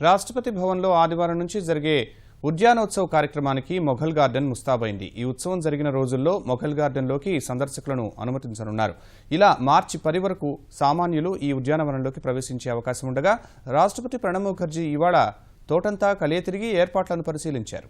రాష్ట్రపతి భవన్లో ఆదివారం నుంచి జరిగే ఉద్యానోత్సవ కార్యక్రమానికి మొఘల్ గార్డెన్ ముస్తాబైంది. ఈ ఉత్సవం జరిగిన రోజుల్లో మొఘల్ గార్డెన్లోకి సందర్శకులను అనుమతించనున్నారు. ఇలా మార్చి 10 వరకు సామాన్యులు ఈ ఉద్యానవనంలోకి ప్రవేశించే అవకాశం ఉండగా రాష్ట్రపతి ప్రణబ్ ముఖర్జీ ఇవాళ తోటంతా కలియతిరిగి ఏర్పాట్లను పరిశీలించారు.